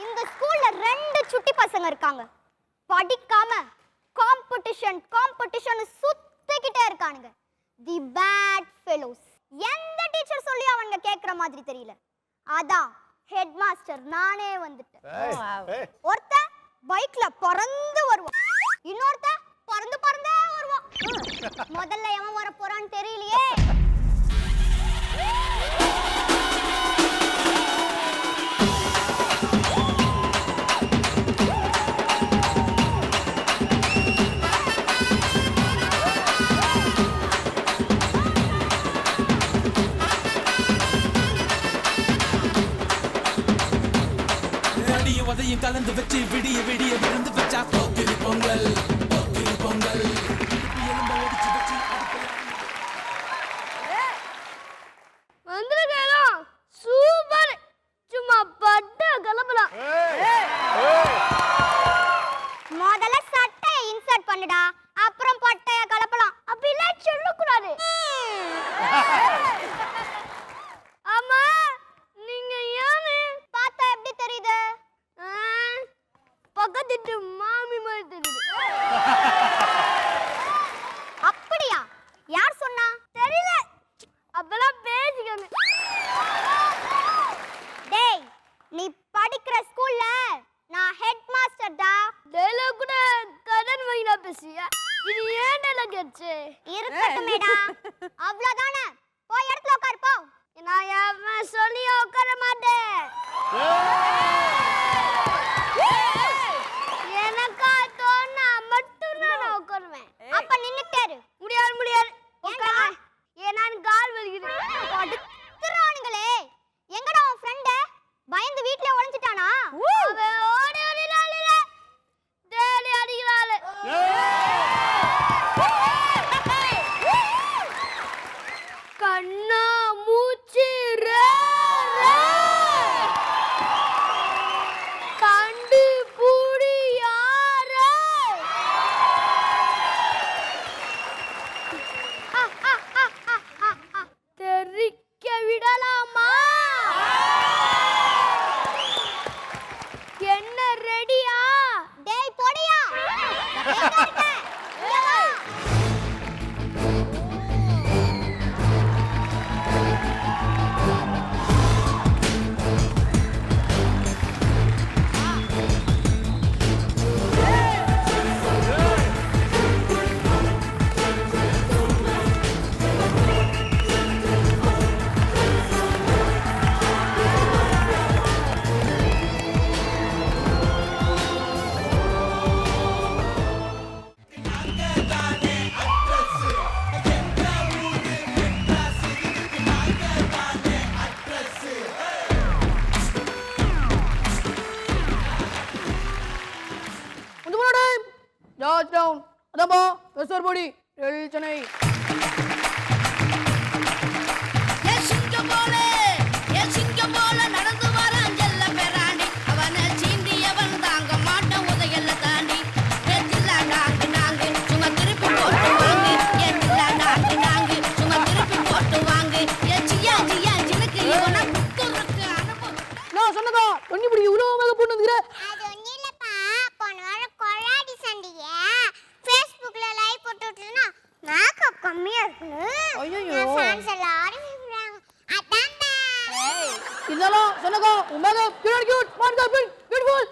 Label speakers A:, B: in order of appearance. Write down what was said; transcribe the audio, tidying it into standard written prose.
A: இந்த ஸ்கூல்ல ரெண்டு சுட்டி பசங்க இருக்காங்க. படிக்காம காம்படிஷன் சுத்திக்கிட்டே இருக்கானுங்க. The bad fellows. எந்த டீச்சர் சொல்லி அவங்க கேக்குற மாதிரி தெரியல. அதான் ஹெட் மாஸ்டர் நானே வந்துட்டேன். ஒருத்தன் பைக்ல பறந்து வருவான், இன்னொருத்தன் பறந்தே வருவான். முதல்ல எவன் வர போறான்னு தெரியலையே.
B: அதையும் கலந்து வச்சு விடிய விடிய விழுந்து வச்சா போக்கிரி பொங்கல் போக்கிரி பொங்கல்.
C: வந்திருக்கேன் சூப்பர், சும்மா பட்ட கலப்பலாம்.
A: முதல்ல சட்டையை இன்சர்ட் பண்ணுடா, அப்புறம் பட்டைய கலப்பலாம்.
C: அப்படிலாம் சொல்லக்கூடாது. ஆமா, நீங்க யாரு?
A: பார்த்தா எப்படி தெரியுது?
C: பக்கத்து மாமி மாதிரி தெரியுது.
A: அப்படியா? யார் சொன்னா?
C: தெரியல, அப்பெல்லாம் பேசிக்கங்க.
A: டேய், நீ படிக்கிற ஸ்கூல்ல நான் ஹெட் மாஸ்டர்டா.
C: டேலாக் கூட கடன் வாங்கினா பேசியா? இது ஏன் டேலாக் கேட்சே?
A: இருக்கட்டுமேடா. அவ்வளவுதானே, போய் இடத்துல உட்கார் போ.
C: நான் யாரும் சொல்லி உட்கார மாட்டேன். எனக்கா தோணா மட்டும் நான் உட்காருவேன்.
A: அப்ப நின்னுட்டாரு.
C: முடியாது. ஏன்னா கால் வலிக்குது.
A: படுத்துறானுங்களே. எங்கடா உன் ஃப்ரெண்ட்? பயந்து வீட்ல ஒளிஞ்சிட்டானா?
C: அவன் ஓடி ஓடினால தேடி அடிக்கிறாள். கண்ணா மூச்சு கண்டு பூடி யாரு? தெரிக்க விடலாமா? என்ன ரெடியா?
A: டேய் பொடியா, எங்க இருக்க? இங்க வா.
D: George down. Adamba, Western body, Delhi, Chennai.
E: நடந்து வரான் செல்ல பெறாண்டி, அவனை சீண்டியவன் தாங்க மாட்டான் உதையல்ல தாண்டி. நாங்கு சும்மா திருப்பி போட்டு வாங்கு, நாங்கு சும்மா திருப்பி போட்டு வாங்கு. ஜியா ஜினுக்கு இவனை புத்துருக்கு அனுபவம்.
D: நான் சொன்னதா தொண்ணி பிடிக்க இவ்வளோ மேக போட்டு வந்துக்கிற.
A: அது ஒண்ணும் இல்லப்பா, போன வாரம் கொலாடி சண்டைய Facebookல லைவ் போட்டுட்டுனா மேக்கப் கம்மியா இருக்கு.
D: ஐயோ,
A: ஃபேன்ஸ் எல்லாரும் சொல்றாங்க. அதான்டா.
D: இருந்தாலும் சொன்னதா உன் மேக கியூட் கியூட் மார்க்கா பியூட்டிஃபுல்.